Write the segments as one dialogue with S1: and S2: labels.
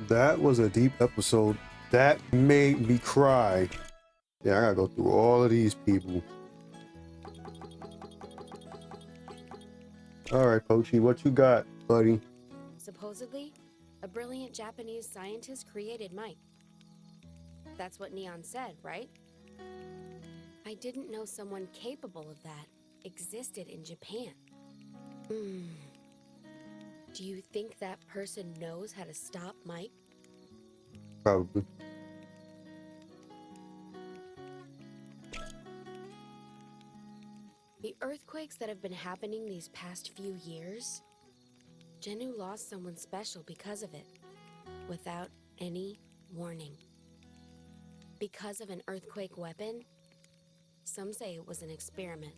S1: That was a deep episode. That made me cry. Yeah, I gotta go through all of these people. All right, Pochi, what you got, buddy?
S2: Supposedly, a brilliant Japanese scientist created Mike. That's what Neon said, right? I didn't know someone capable of that existed in Japan. Hmm. Do you think that person knows how to stop Mike?
S1: Probably.
S2: The earthquakes that have been happening these past few years, Genu lost someone special because of it, without any warning. Because of an earthquake weapon? Some say it was an experiment.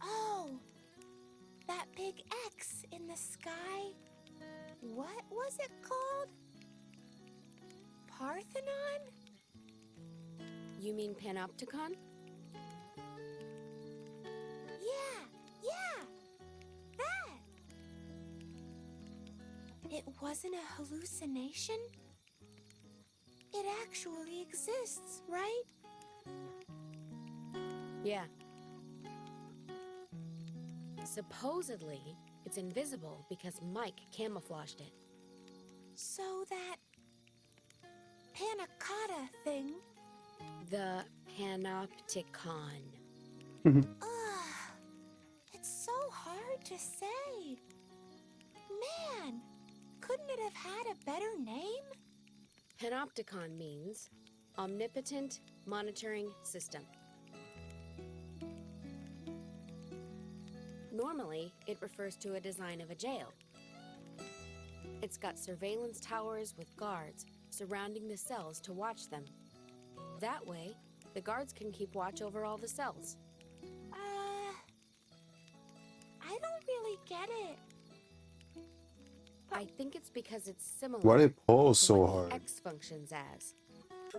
S3: Oh, that big X in the sky. What was it called? Parthenon?
S2: You mean Panopticon?
S3: Yeah, that. It wasn't a hallucination? It actually exists, right?
S2: Yeah. Supposedly, it's invisible because Mike camouflaged it.
S3: So that Panacotta thing.
S2: The Panopticon.
S3: Ugh, it's so hard to say. Man, couldn't it have had a better name?
S2: Panopticon means Omnipotent Monitoring System. Normally, it refers to a design of a jail. It's got surveillance towers with guards surrounding the cells to watch them. That way, the guards can keep watch over all the cells.
S3: I don't really get it.
S2: I think it's because it's similar
S1: Why did Paul
S2: to
S1: so
S2: what
S1: hard?
S2: the X functions as.
S1: I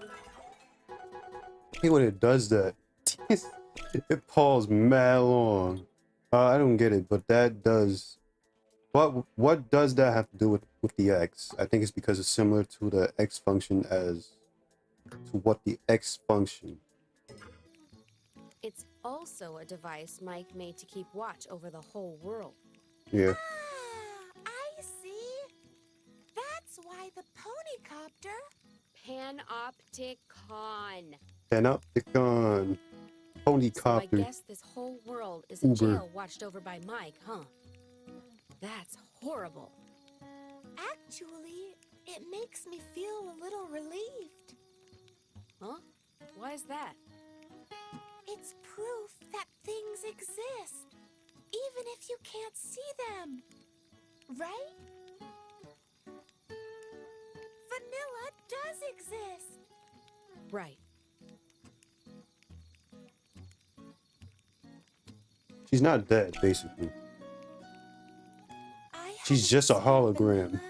S1: hate when it does that. It pulls mad long. I don't get it, but that does. What does that have to do with the X? I think it's because it's similar to the X function as to what the X function.
S2: It's also a device Mike made to keep watch over the whole world.
S1: Yeah.
S3: I see. That's why the ponycopter.
S2: Panopticon.
S1: Panopticon.
S2: So I
S1: Ponycopter.
S2: guess this whole world is a
S1: Uber.
S2: jail watched over by Mike, huh? That's horrible.
S3: Actually, it makes me feel a little relieved.
S2: Huh? Why is that?
S3: It's proof that things exist, even if you can't see them. Right? Vanilla does exist.
S2: Right.
S1: She's not dead, basically. She's
S3: Haven't
S1: just a
S3: seen
S1: hologram.
S3: Vanilla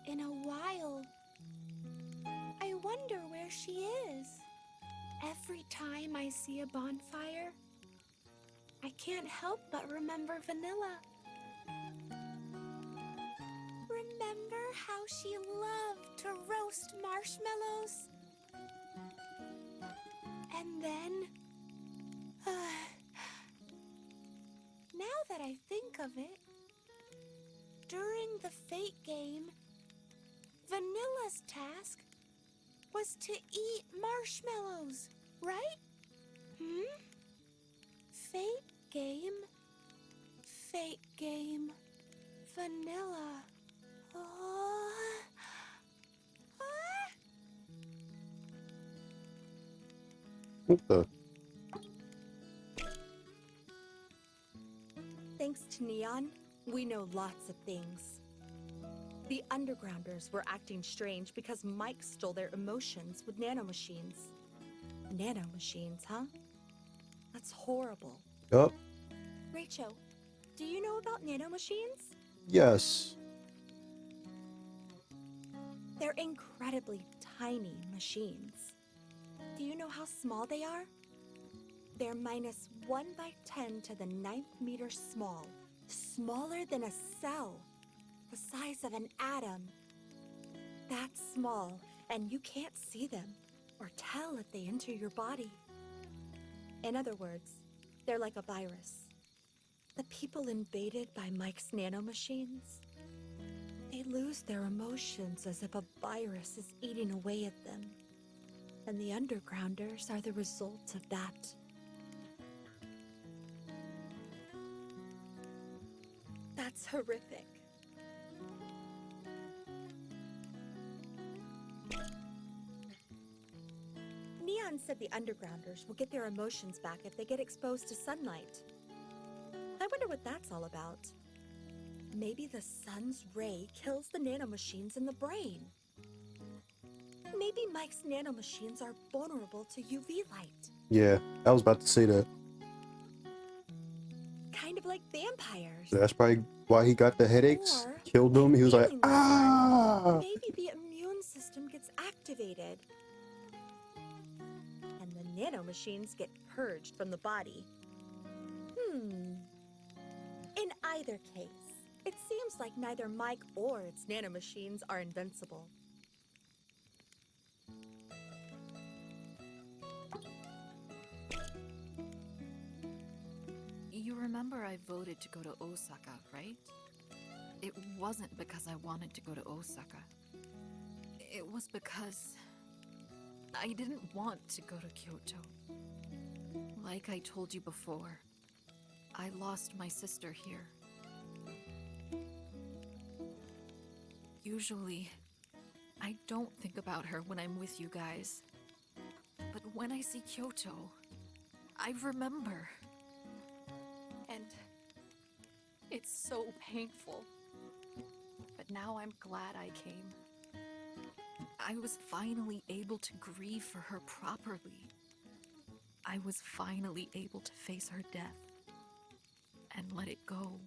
S3: in a while. I wonder where she is. Every time I see a bonfire, I can't help but remember Vanilla. Remember how she loved to roast marshmallows? And then... now that I think of it, during the Fate game, Vanilla's task was to eat marshmallows, right? Fate game, Vanilla. Oh.
S1: What the?
S4: Thanks to Neon, we know lots of things. The Undergrounders were acting strange because Mike stole their emotions with nanomachines. Nanomachines, huh? That's horrible.
S1: Yup.
S4: Rachel, do you know about nanomachines?
S1: Yes.
S4: They're incredibly tiny machines. Do you know how small they are? they're -1/10 to the 9th meter small. Smaller than a cell. The size of an atom. That's small, and you can't see them or tell if they enter your body. In other words, they're like a virus. The people invaded by Mike's nanomachines, they lose their emotions as if a virus is eating away at them. And the undergrounders are the result of that. That's horrific. Neon said the undergrounders will get their emotions back if they get exposed to sunlight. I wonder what that's all about. Maybe the sun's ray kills the nanomachines in the brain. Maybe Mike's nanomachines are vulnerable to UV light.
S1: Yeah, I was about to say that.
S4: Kind of like vampires.
S1: That's probably why he got the headaches,
S4: Or,
S1: killed him. He was like,
S4: feeling the sun,
S1: ah!
S4: Maybe the immune system gets activated. And the nanomachines get purged from the body. In either case, it seems like neither Mike or its nanomachines are invincible.
S5: You remember I voted to go to Osaka, right? It wasn't because I wanted to go to Osaka. It was because I didn't want to go to Kyoto. Like I told you before, I lost my sister here. Usually, I don't think about her when I'm with you guys. But when I see Kyoto, I remember. And it's so painful. But now I'm glad I came. I was finally able to grieve for her properly. I was finally able to face her death and let it go.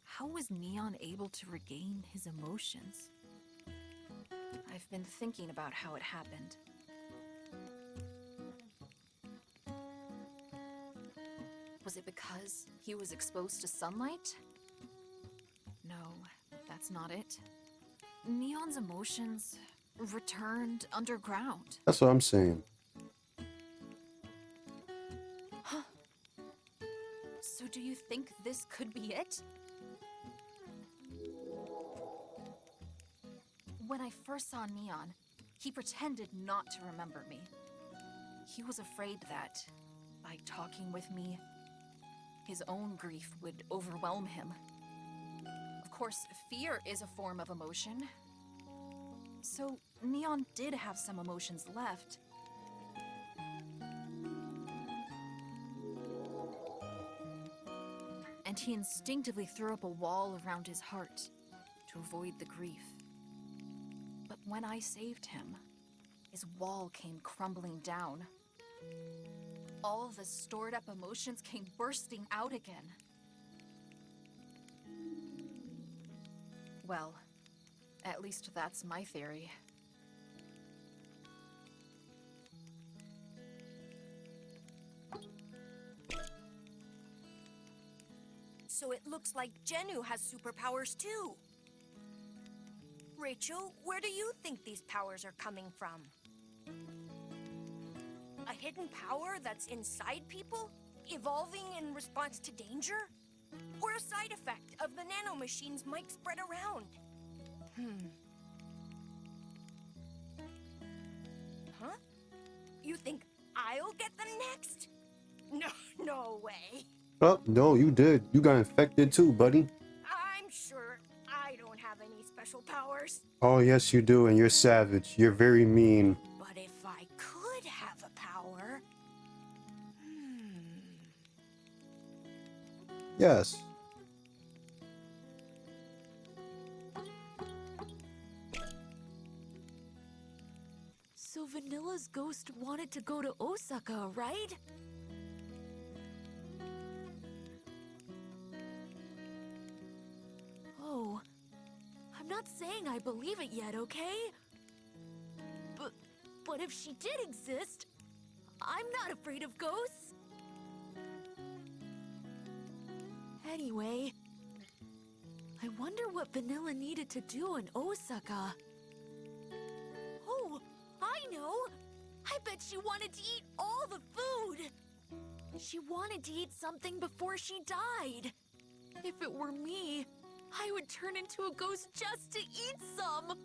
S5: How was Neon able to regain his emotions? I've been thinking about how it happened. Was it because he was exposed to sunlight? No, that's not it. Neon's emotions returned underground.
S1: That's what I'm saying.
S5: Huh. So do you think this could be it? When I first saw Neon, he pretended not to remember me. He was afraid that, by talking with me, his own grief would overwhelm him. Of course, fear is a form of emotion. So, Neon did have some emotions left. And he instinctively threw up a wall around his heart to avoid the grief. But when I saved him, his wall came crumbling down. All the stored up emotions came bursting out again. Well, at least that's my theory.
S6: So it looks like Genu has superpowers too. Rachel, where do you think these powers are coming from? A hidden power that's inside people? Evolving in response to danger? Or a side effect of the nanomachines Mike spread around? Huh? You think I'll get them next? No way.
S1: Oh, no, you did. You got infected too, buddy.
S6: I'm sure I don't have any special powers.
S1: Oh, yes, you do, and you're savage. You're very mean.
S6: But if I could have a power...
S1: Yes.
S5: So Vanilla's ghost wanted to go to Osaka, right? Oh, I'm not saying I believe it yet, okay? But if she did exist, I'm not afraid of ghosts. Anyway, I wonder what Vanilla needed to do in Osaka. Oh, I know! I bet she wanted to eat all the food! She wanted to eat something before she died. If it were me, I would turn into a ghost just to eat some!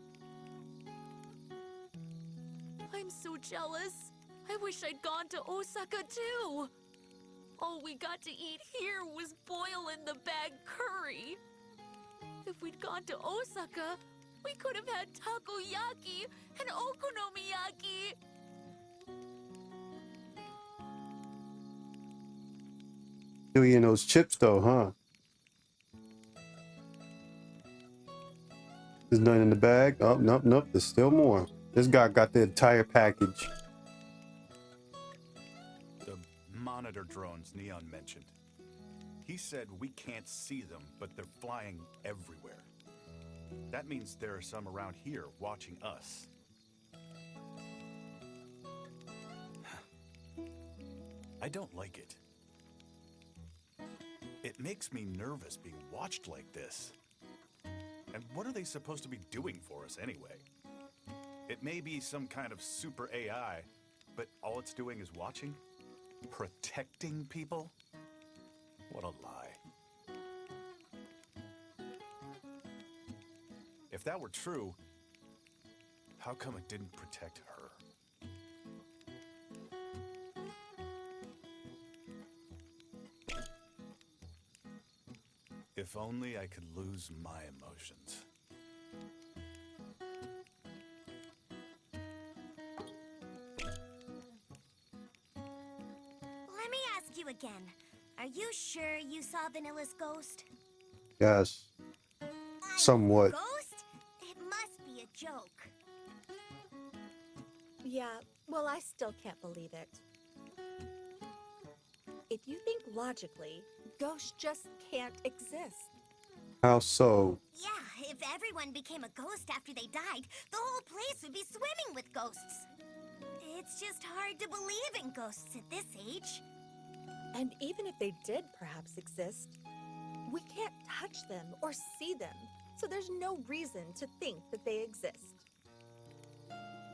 S5: I'm so jealous. I wish I'd gone to Osaka too. All we got to eat here was boil in the bag curry. If we'd gone to Osaka, we could have had takoyaki and okonomiyaki.
S1: Still eating those chips though, huh? There's nothing in the bag. Oh, nope, nope. There's still more. This guy got the entire package.
S7: The monitor drones Neon mentioned. He said we can't see them, but they're flying everywhere. That means there are some around here watching us. I don't like it. It makes me nervous being watched like this. And what are they supposed to be doing for us anyway? It may be some kind of super AI, but all it's doing is watching? Protecting people? What a lie. If that were true, how come it didn't protect her? If only I could lose my emotions.
S8: Let me ask you again. Are you sure you saw Vanilla's ghost?
S1: Yes. Somewhat.
S8: Ghost? It must be a joke.
S4: Yeah, well, I still can't believe it. If you think logically, ghosts just can't exist.
S1: How so?
S8: Yeah, if everyone became a ghost after they died, the whole place would be swimming with ghosts. It's just hard to believe in ghosts at this age.
S4: And even if they did perhaps exist, we can't touch them or see them, so there's no reason to think that they exist.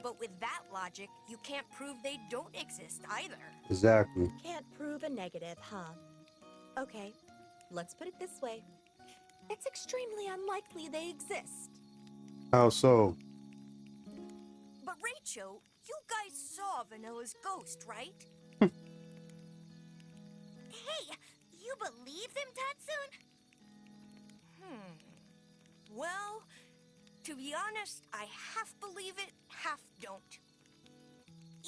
S6: But with that logic, you can't prove they don't exist either.
S1: Exactly.
S4: Can't prove a negative, huh? Okay, let's put it this way. It's extremely unlikely they exist.
S1: How so?
S6: But Rachel, you guys saw Vanilla's ghost, right?
S8: Hey, you believe them, Tatsun?
S6: Well, to be honest, I half believe it, half don't.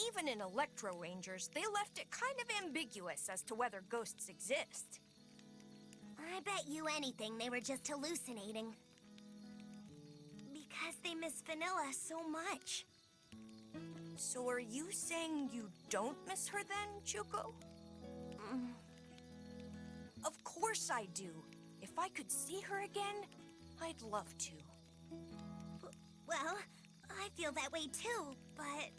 S6: Even in Electro Rangers, they left it kind of ambiguous as to whether ghosts exist.
S8: I bet you anything they were just hallucinating. Because they miss Vanilla so much.
S6: So are you saying you don't miss her then, Chuko? Of course I do. If I could see her again, I'd love to.
S8: Well, I feel that way too, but...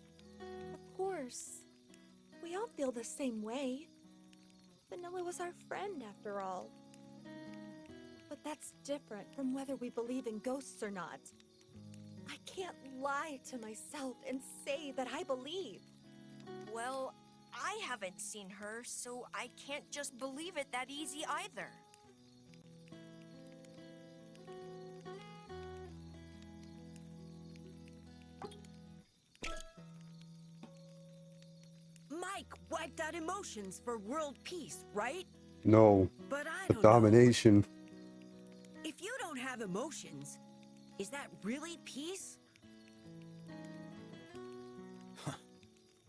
S4: Of course. We all feel the same way. Vanilla was our friend, after all. But that's different from whether we believe in ghosts or not. I can't lie to myself and say that I believe.
S6: Well, I haven't seen her, so I can't just believe it that easy either.
S9: Mike wiped out emotions for world peace, right?
S1: No.
S9: But I don't know.
S1: Domination.
S9: If you don't have emotions, is that really peace?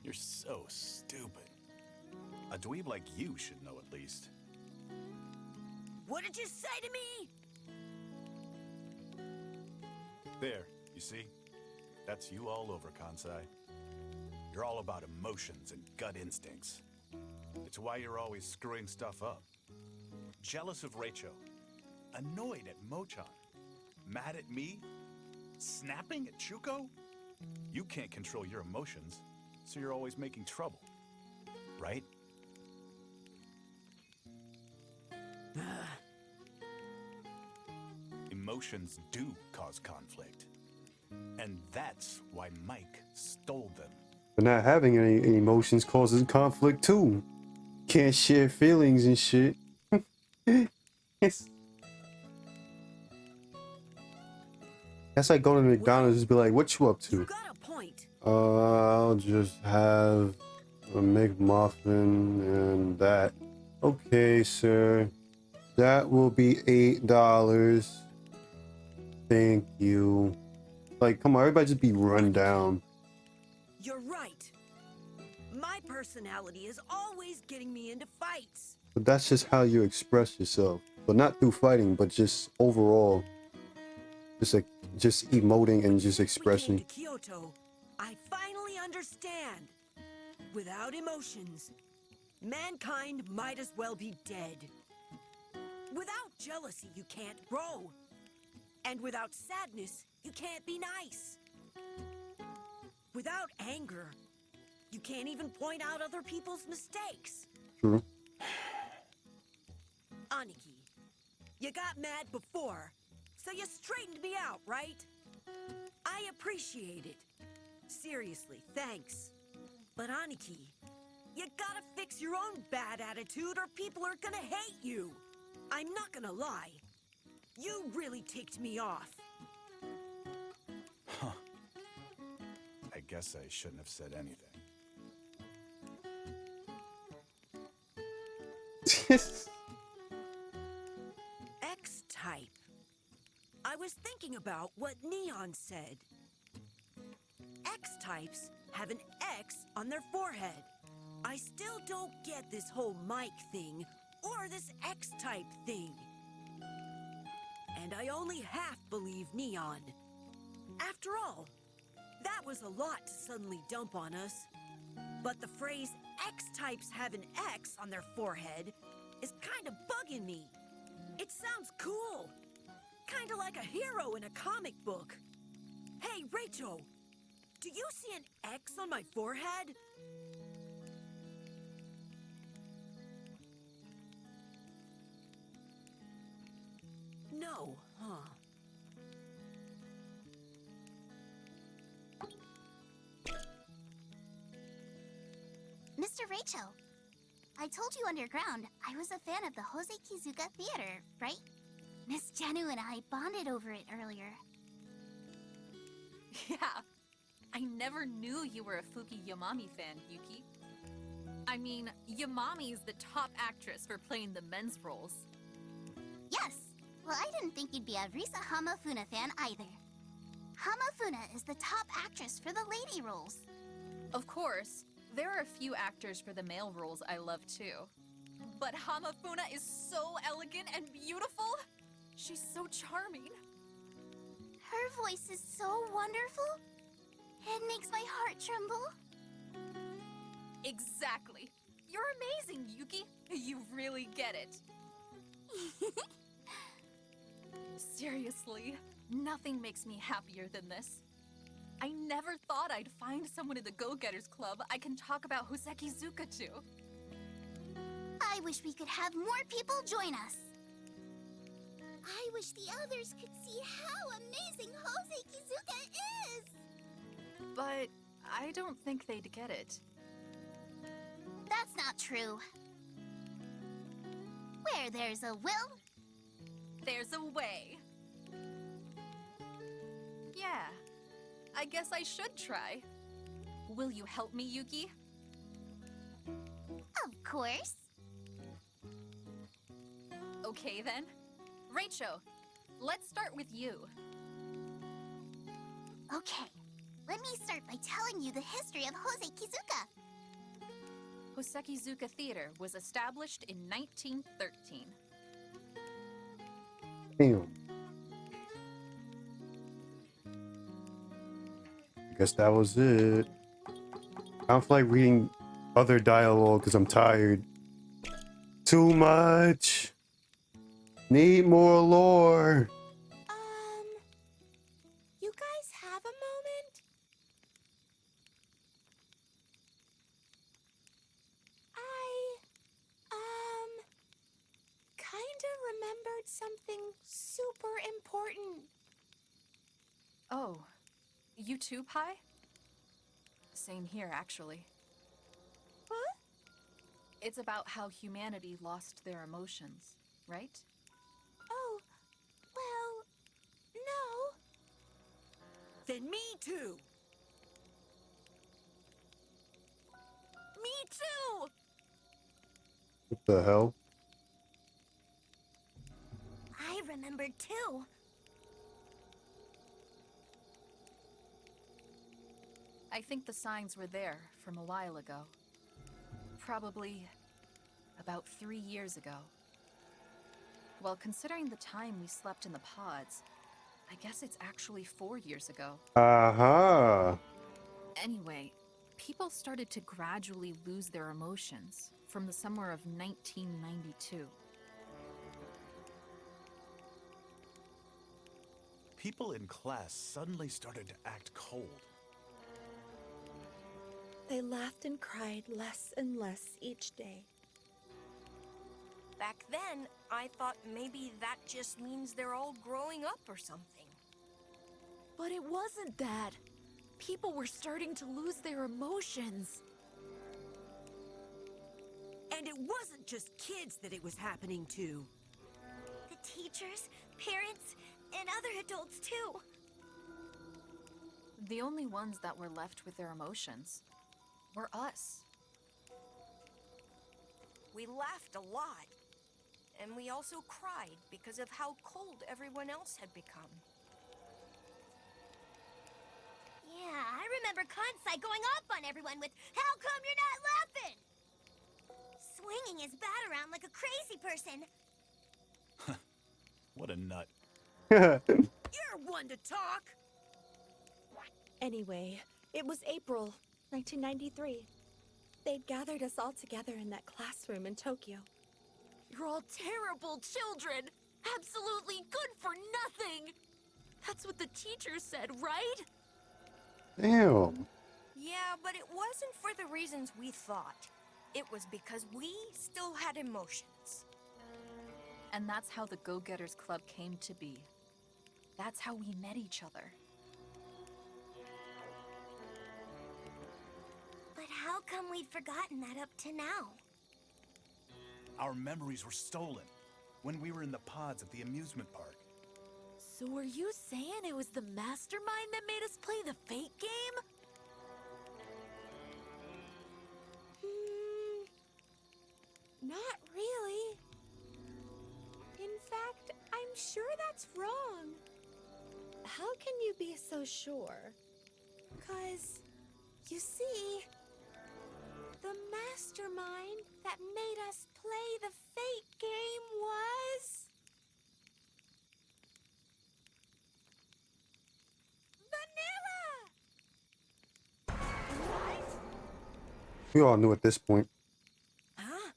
S7: You're so stupid. A dweeb like you should know at least.
S9: What did you say to me?
S7: There, you see? That's you all over, Kansai. You're all about emotions and gut instincts. It's why you're always screwing stuff up. Jealous of Rachel. Annoyed at Mochan. Mad at me? Snapping at Chuko? You can't control your emotions, so you're always making trouble. Right? Emotions do cause conflict. And that's why Mike stole them.
S1: But not having any emotions causes conflict too. Can't share feelings and shit. It's... That's like going to McDonald's and be like, what you up to?
S9: You got a point.
S1: I'll just have a McMuffin and that. Okay, sir. That will be $8. Thank you. Like, come on, everybody just be run down.
S9: You're right. My personality is always getting me into fights.
S1: But that's just how you express yourself. But not through fighting, but just overall. Just like, just emoting and just expressing.
S9: When we came to Kyoto, I finally understand. Without emotions, mankind might as well be dead. Without jealousy, you can't grow. And without sadness, you can't be nice. Without anger, you can't even point out other people's mistakes.
S1: True.
S9: Aniki, you got mad before, so you straightened me out, right? I appreciate it. Seriously, thanks. But Aniki, you gotta fix your own bad attitude or people are gonna hate you. I'm not gonna lie. You really ticked me off.
S7: Huh. I guess I shouldn't have said anything.
S9: X-type. I was thinking about what Neon said. X-types have an X on their forehead. I still don't get this whole Mike thing or this X-type thing. And I only half believe Neon. After all, that was a lot to suddenly dump on us. But the phrase X-types have an X on their forehead is kind of bugging me. It sounds cool. Kind of like a hero in a comic book. Hey, Rachel, do you see an X on my forehead? No, huh?
S8: Mr. Rachel, I told you underground I was a fan of the Jose Kizuka Theater, right? Miss Janu and I bonded over it earlier.
S5: Yeah. I never knew you were a Fuki Yamami fan, Yuki. I mean, Yamami's the top actress for playing the men's roles.
S8: Yes. Well, I didn't think you'd be a Risa Hamafuna fan either. Hamafuna is the top actress for the lady roles.
S5: Of course, there are a few actors for the male roles I love too. But Hamafuna is so elegant and beautiful. She's so charming.
S8: Her voice is so wonderful. It makes my heart tremble.
S5: Exactly. You're amazing, Yuki. You really get it. Seriously, nothing makes me happier than this. I never thought I'd find someone in the Go-Getters Club I can talk about Hosekizuka to.
S8: I wish we could have more people join us. I wish the others could see how amazing Jose Kizuka is.
S5: But I don't think they'd get it.
S8: That's not true. Where there's a will,
S5: There's a way. Yeah, I guess I should try. Will you help me, Yuki?
S8: of course.
S5: Okay then. Rachel, let's start with you.
S8: Okay, let me start by telling you the history of Jose Kizuka.
S5: Hosekizuka Theater was established in 1913.
S1: Damn. I guess that was it. I don't feel like reading other dialogue because I'm tired. Too much. Need more lore.
S3: You guys have a moment? something super important.
S5: Oh, you too, Pi? Same here, actually.
S3: What?
S5: It's about how humanity lost their emotions, right?
S3: Oh, well, no.
S9: Then me too.
S6: Me too!
S1: What the hell?
S8: I remembered too.
S5: I think the signs were there from a while ago. Probably about 3 years ago. Well, considering the time we slept in the pods, I guess it's actually 4 years ago.
S1: Aha.
S5: Anyway, people started to gradually lose their emotions from the summer of 1992.
S7: People in class suddenly started to act cold.
S4: They laughed and cried less and less each day.
S6: Back then, I thought maybe that just means they're all growing up or something.
S5: But it wasn't that. People were starting to lose their emotions.
S9: And it wasn't just kids that it was happening to.
S8: The teachers, parents, and other adults too.
S5: The only ones that were left with their emotions were us.
S6: We laughed a lot. And we also cried because of how cold everyone else had become.
S8: Yeah, I remember Kansai going off on everyone with, "How come you're not laughing?" Swinging his bat around like a crazy person.
S7: What a nut.
S9: You're one to talk.
S4: Anyway, it was April 1993. They'd gathered us all together in that classroom in Tokyo.
S5: You're all terrible children! Absolutely good for nothing! That's what the teacher said, right?
S1: Damn.
S6: Yeah, but it wasn't for the reasons we thought. It was because we still had emotions.
S5: And that's how the Go-Getters Club came to be. That's how we met each other.
S8: But how come we'd forgotten that up to now?
S7: Our memories were stolen when we were in the pods at the amusement park.
S5: So are you saying it was the mastermind that made us play the fake game?
S3: Not really. In fact, I'm sure that's wrong.
S4: How can you be so sure?
S3: 'Cause, you see, the mastermind that made us play the fake game was... Vanilla!
S1: We all knew at this point.
S9: Huh?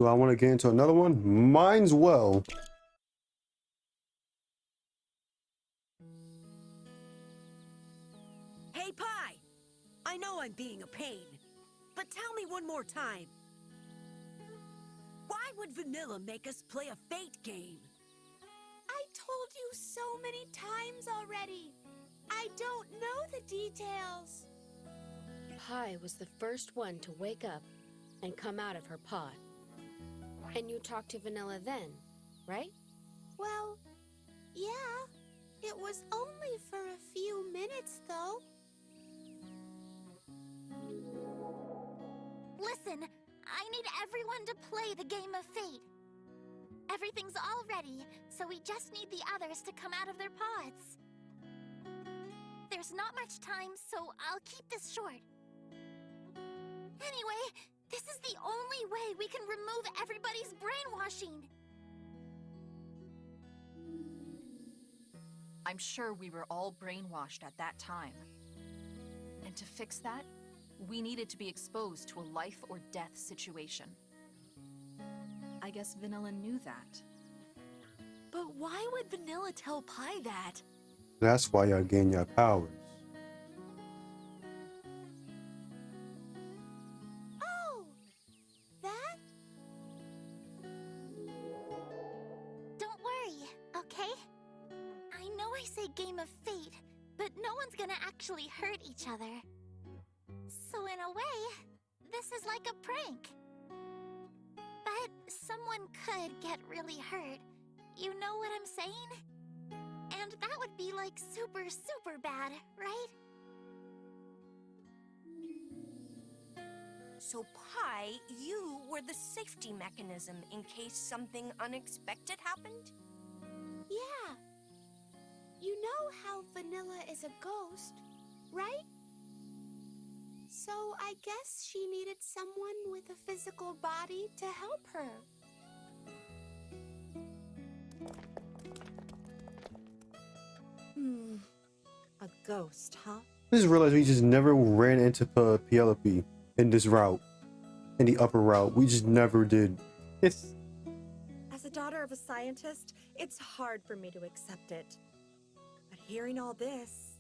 S1: Do I want to get into another one? Mine's well.
S9: Hey, Pi! I know I'm being a pain, but tell me one more time. Why would Vanilla make us play a fate game?
S3: I told you so many times already. I don't know the details.
S2: Pi was the first one to wake up and come out of her pod. And you talked to Vanilla then, right?
S3: Well, yeah. It was only for a few minutes, though.
S8: Listen, I need everyone to play the game of fate. Everything's all ready, so we just need the others to come out of their pods. There's not much time, so I'll keep this short. Anyway, this is the only way we can remove everybody's brainwashing.
S5: I'm sure we were all brainwashed at that time. And to fix that, We needed to be exposed to a life or death situation.
S4: I guess Vanilla knew that. But why would Vanilla tell Pi that?
S1: That's why y'all gain your powers.
S3: Oh, that?
S8: Don't worry, okay? I know I say game of fate, but no one's gonna actually hurt each other. So in a way, this is like a prank. But someone could get really hurt. You know what I'm saying? And that would be like super, super bad, right?
S6: So, Pi, you were the safety mechanism in case something unexpected happened?
S3: Yeah. You know how Vanilla is a ghost, right? So I guess she needed someone with a physical body to help her.
S4: A ghost, huh?
S1: I just realized we just never ran into Penelope in this route, in the upper route. We just never did. It's
S4: As a daughter of a scientist, it's hard for me to accept it. But hearing all this...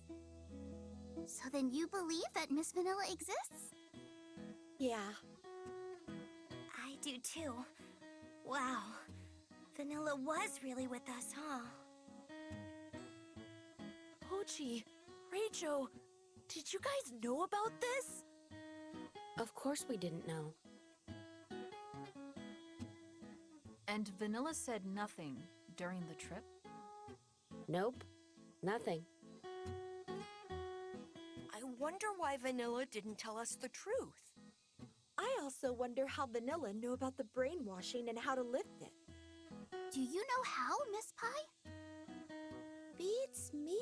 S8: So then you believe that Miss Vanilla exists?
S4: Yeah.
S8: I do too. Wow. Vanilla was really with us, huh?
S4: Pochi, Rachel, did you guys know about this?
S2: Of course we didn't know.
S5: And Vanilla said nothing during the trip?
S2: Nope. Nothing.
S6: I wonder why Vanilla didn't tell us the truth.
S4: I also wonder how Vanilla knew about the brainwashing and how to lift it.
S8: Do you know how, Miss Pie?
S3: Beats me.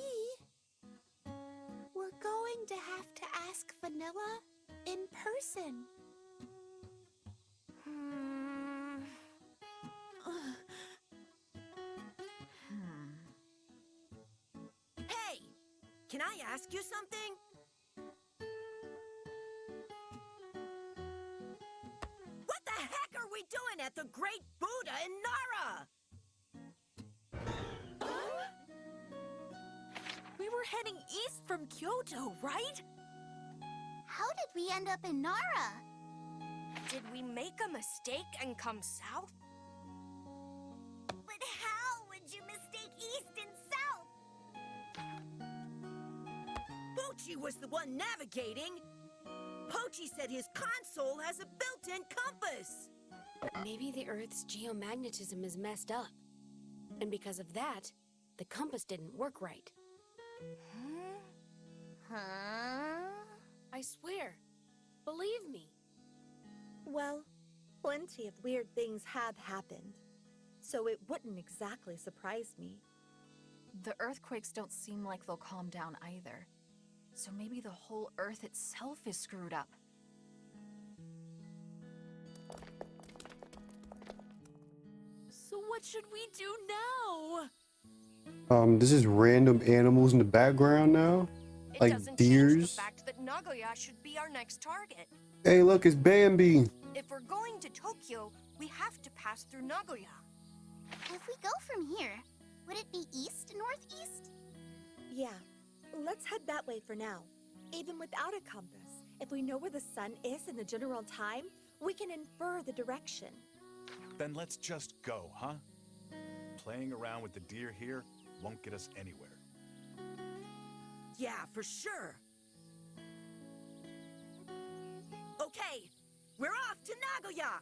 S3: We're going to have to ask Vanilla in person.
S9: Hey! Can I ask you something? What the heck are we doing at the Great Buddha in Nara?
S4: We were heading east from Kyoto, right?
S8: How did we end up in Nara?
S6: Did we make a mistake and come south?
S8: But how would you mistake east and south?
S9: Pochi was the one navigating. Pochi said his console has a built-in compass.
S2: Maybe the Earth's geomagnetism is messed up. And because of that, the compass didn't work right.
S8: Huh?
S2: I swear. Believe me.
S4: Well, plenty of weird things have happened, so it wouldn't exactly surprise me.
S5: The earthquakes don't seem like they'll calm down either. So maybe the whole Earth itself is screwed up.
S4: So what should we do now?
S1: This is random animals in the background now.
S6: It
S1: Like
S6: doesn't
S1: deers?
S6: change the fact that Nagoya should be our next target.
S1: Hey, look, it's Bambi.
S6: If we're going to Tokyo, we have to pass through Nagoya.
S8: If we go from here, would it be east northeast?
S4: Yeah, let's head that way for now. Even without a compass, if we know where the sun is in the general time, we can infer the direction.
S7: Then let's just go, huh? Playing around with the deer here won't get us anywhere.
S9: Yeah, for sure. Okay, we're off to Nagoya!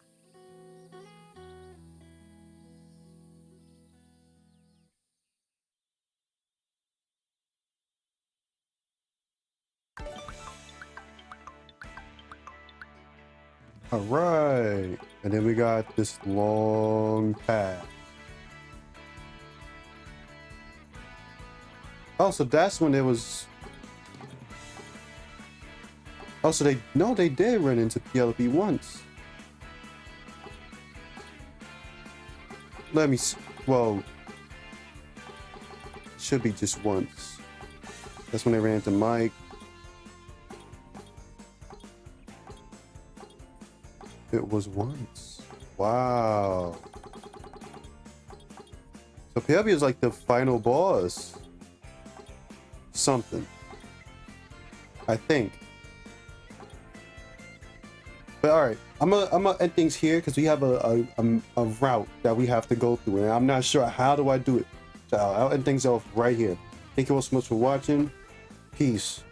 S1: All right. And then we got this long path. Oh, so that's when it was. Oh, so they did run into Penelope once. Let me see. Well, should be just once. That's when they ran into Mike. it was once. Wow. So Peabia is like the final boss. Something. I think. But all right, I'm gonna end things here because we have a route that we have to go through, and I'm not sure how do I do it. So I'll end things off right here. Thank you all so much for watching. Peace.